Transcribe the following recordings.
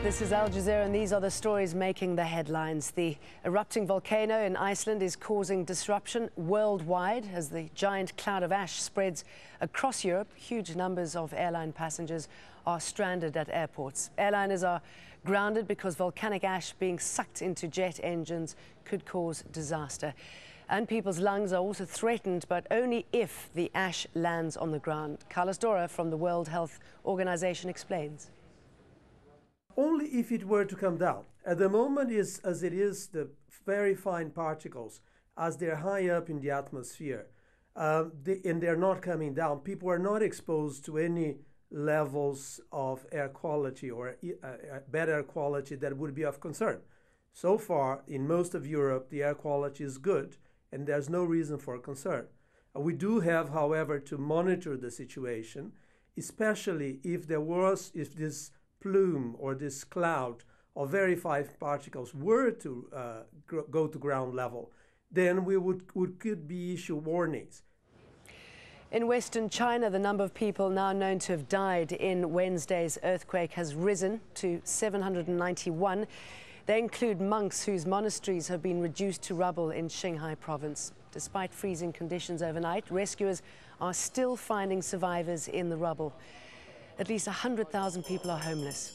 This is Al Jazeera, and these are the stories making the headlines. The erupting volcano in Iceland is causing disruption worldwide as the giant cloud of ash spreads across Europe. Huge numbers of airline passengers are stranded at airports. Airliners are grounded because volcanic ash being sucked into jet engines could cause disaster. And people's lungs are also threatened, but only if the ash lands on the ground. Carlos Dora from the World Health Organization explains. Only if it were to come down. At the moment, as it is, the very fine particles, as they're high up in the atmosphere, and they're not coming down, people are not exposed to any levels of air quality or bad air quality that would be of concern. So far, in most of Europe, the air quality is good, and there's no reason for concern. We do have, however, to monitor the situation, especially if this plume or this cloud of very fine particles were to go to ground level, then we could be issue warnings. In Western China, the number of people now known to have died in Wednesday's earthquake has risen to 791. They include monks whose monasteries have been reduced to rubble in Qinghai province. Despite freezing conditions overnight, rescuers are still finding survivors in the rubble. At least 100,000 people are homeless.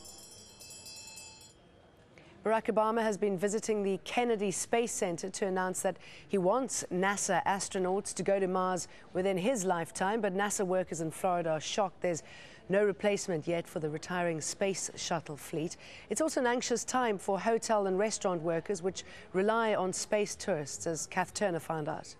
Barack Obama has been visiting the Kennedy Space Center to announce that he wants NASA astronauts to go to Mars within his lifetime, but NASA workers in Florida are shocked there's no replacement yet for the retiring space shuttle fleet. It's also an anxious time for hotel and restaurant workers, which rely on space tourists, as Kath Turner found out.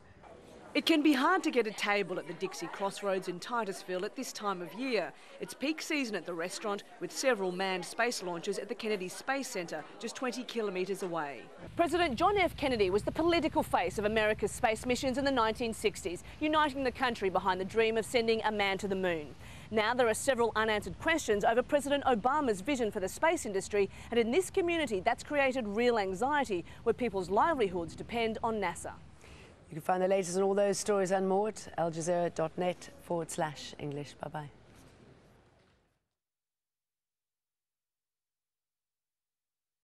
It can be hard to get a table at the Dixie Crossroads in Titusville at this time of year. It's peak season at the restaurant, with several manned space launches at the Kennedy Space Center, just 20 kilometres away. President John F. Kennedy was the political face of America's space missions in the 1960s, uniting the country behind the dream of sending a man to the moon. Now there are several unanswered questions over President Obama's vision for the space industry, and in this community that's created real anxiety where people's livelihoods depend on NASA. You can find the latest on all those stories and more at aljazeera.net/English. Bye-bye.